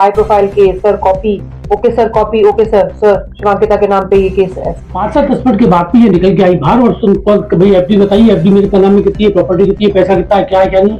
High profile case sir, copy okay sir, copy okay sir, Shivankita के नाम पे ये केस है। 5-7 मिनट के बाद भी ये निकल के आई बाहर और भाई एफडी बताइए, एफडी मेरे नाम में कितनी है, प्रॉपर्टी कितनी है, पैसा कितना है, क्या है क्या नहीं,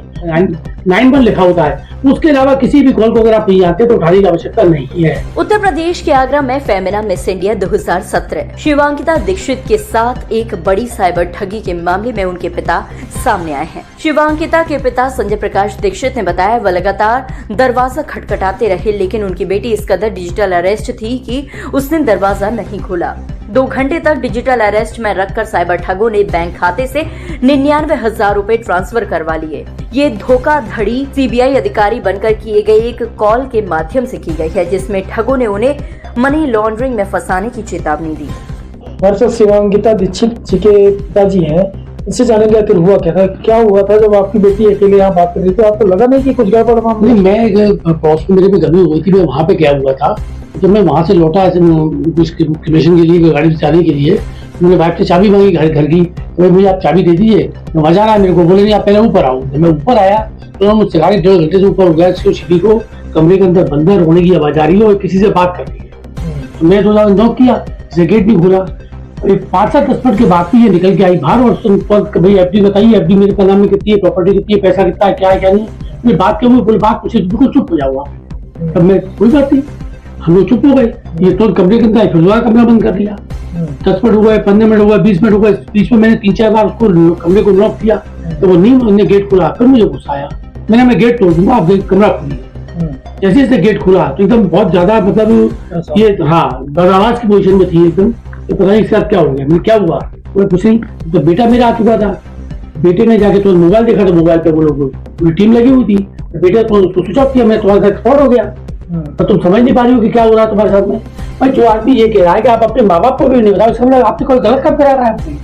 91 लिखा होता है। उसके अलावा किसी भी कॉल को अगर आप नहीं आते तो उठाने की आवश्यकता नहीं है। उत्तर प्रदेश के आगरा में फेमिना मिस इंडिया 2017 शिवांकिता दीक्षित के साथ एक बड़ी साइबर ठगी के मामले में उनके पिता सामने आए हैं। शिवांकिता के पिता संजय प्रकाश दीक्षित ने बताया, वह लगातार दरवाजा खटखटाते रहे, लेकिन उनकी बेटी इस कदर डिजिटल अरेस्ट थी कि उसने दरवाजा नहीं खोला। 2 घंटे तक डिजिटल अरेस्ट में रखकर साइबर ठगों ने बैंक खाते से 99,000 रुपए ट्रांसफर करवा लिए। ये धोखाधड़ी सीबीआई अधिकारी बनकर किए गए एक कॉल के माध्यम से की गई है, जिसमें ठगों ने उन्हें मनी लॉन्ड्रिंग में फंसाने की चेतावनी दी। दरअसल शिवांकिता दीक्षित जी के पिताजी हैं, इससे जानेंगे आखिर हुआ क्या हुआ था जब आपकी बेटी अकेले यहाँ बात कर रही थी? आपको लगा नहीं कि कुछ गड़बड़ मामला? नहीं, मैं पड़ोस में मेरे पे गर्मी हुई थी, मैं वहाँ पे क्या हुआ था, जब मैं वहाँ से लौटा क्रिमेशन के लिए, गाड़ी चलाने के लिए, मैंने वाइफ से चाबी मांगी घर की, तो मुझे आप चाबी दे दीजिए, मैं वहाँ जाना है मेरे को, बोले नहीं आप पहले ऊपर आओ। मैं ऊपर आया तो मुझसे गाड़ी 1.5 घंटे से ऊपर हो गया, सीढ़ी को कमरे के अंदर बंदर होने की आवाज आ रही है और किसी से बात कर रही है। तो मैं थोड़ा नॉक किया, गेट भी खुला। 5-7 मिनट के बाद भी ये निकल के आई बाहर और भाई एफडी बताइए, एफडी मेरे नाम में कितनी है, प्रॉपर्टी कितनी है, पैसा कितना है, क्या है क्या नहीं। मैं बात के हुए बात पूछे, बिल्कुल चुप हो जाऊंगा। तब मैं कोई बात नहीं, हम लोग चुप हो गए। ये तो कमरे के अंदर फिर दोबारा कमरा बंद कर दिया। 10 मिनट हुआ, 15 मिनट हुआ, 20 मिनट हुआ, बीच में मैंने 3-4 बार उसको कमरे को लॉक किया तो वो नहीं, मैंने गेट खुला। फिर मुझे गुस्सा आया, मैं गेट तोड़ दूंगा, आप कमरा खोलिए। जैसे जैसे गेट खुला तो एकदम बहुत ज्यादा मतलब ये आवाज की पोजीशन में थी एकदम, तो पता नहीं इसके साथ क्या हो गया। क्या हुआ वो कुछ नहीं, तो बेटा मेरा आ चुका था। बेटे ने जाके तो मोबाइल देखा, तो मोबाइल पे वो लोग पूरी टीम लगी हुई थी। बेटे तो स्विच ऑफ किया, मैं तुम्हारे साथ फ्रॉड हो गया। तो तुम समझ नहीं पा रही हो कि क्या हो रहा है तुम्हारे साथ में। भाई जो आदमी ये कह रहा है कि आप अपने माँ बाप को भी नहीं बताओ, समझ आपसे कोई गलत काम करा रहा है।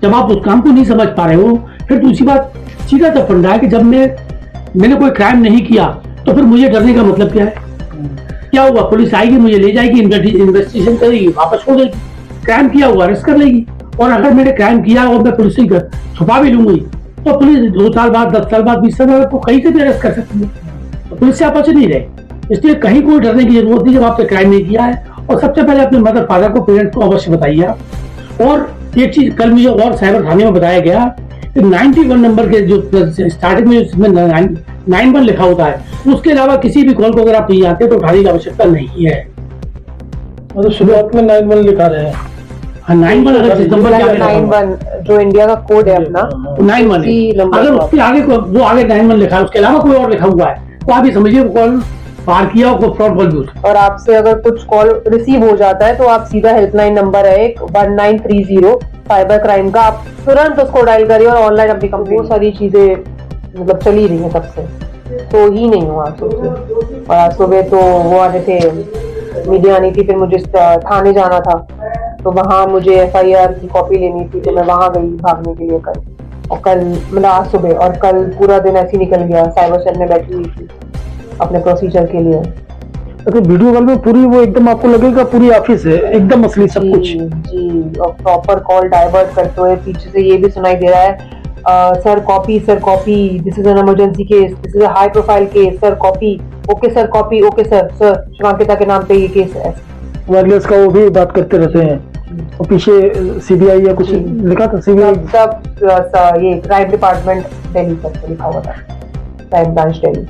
जब आप उस काम को नहीं समझ पा रहे हो, फिर दूसरी बात सीधा तब फंडा है कि जब मैंने कोई क्राइम नहीं किया तो फिर मुझे डरने का मतलब क्या है? क्या हुआ, पुलिस आएगी, मुझे ले जाएगी, इन्वेस्टिगेशन करेगी, वापस छोड़ देगी। क्राइम किया हुआ अरेस्ट कर लेगी। और अगर मैंने क्राइम किया और मैं पुलिस से छुपा भी लूंगी तो पुलिस 2 साल बाद, 10 साल बाद, 20 साल बाद कहीं से भी अरेस्ट कर सकती है। तो पुलिस से आप बच नहीं रहे, इसलिए कहीं कोई डरने की जरूरत नहीं जब आपने क्राइम नहीं किया है। और सबसे पहले अपने मदर फादर को, पेरेंट्स को अवश्य बताइए। और एक चीज कल मुझे और साइबर थाने में बताया गया कि 91 नंबर के जो स्टार्टिंग में इसमें 91 लिखा होता है, उसके अलावा किसी भी कॉल को अगर आप नहीं आते तो उठाने की आवश्यकता नहीं है। मतलब शुरुआत में 91 लिखा रहे हैं। हाँ, 91 अगर सितंबर 91 जो इंडिया का कोड है अपना 91 अगर उसके आगे वो आगे 91 लिखा है, उसके अलावा कोई और लिखा हुआ है तो आप ये समझिए कॉल पार किया और फ्रॉड कॉल यूज। और आपसे अगर कुछ कॉल रिसीव हो जाता है तो आप सीधा हेल्पलाइन नंबर है 1930 साइबर क्राइम का, आप तुरंत उसको डायल करिए और ऑनलाइन अपनी कंप्लेंट। वो सारी चीजें मतलब चली रही है तब से, तो ही नहीं हुआ आज सुबह। और आज सुबह तो वो आ रहे थे, मीडिया आनी थी, फिर मुझे थाने जाना था, तो वहाँ मुझे FIR की कॉपी लेनी थी, तो मैं वहाँ गई भागने के लिए कल। और कल मतलब आज सुबह, और कल पूरा दिन ऐसे निकल गया, साइबर सेल में बैठी हुई थी अपने प्रोसीजर के लिए। तो वीडियो कॉल में पूरी वो एकदम आपको लगेगा पूरी ऑफिस है, एकदम असली सब कुछ जी। और प्रॉपर कॉल डाइवर्ट करते हुए पीछे से ये भी सुनाई दे रहा है, sir copy, this is an emergency case, this is a high profile case, sir copy okay sir, copy okay sir, Shivankita के नाम पे ये केस है। वायरलेस का वो भी बात करते रहते हैं। और पीछे CBI या कुछ लिखा था, CBI सब ये क्राइम डिपार्टमेंट दिल्ली तक लिखा हुआ था, क्राइम ब्रांच दिल्ली।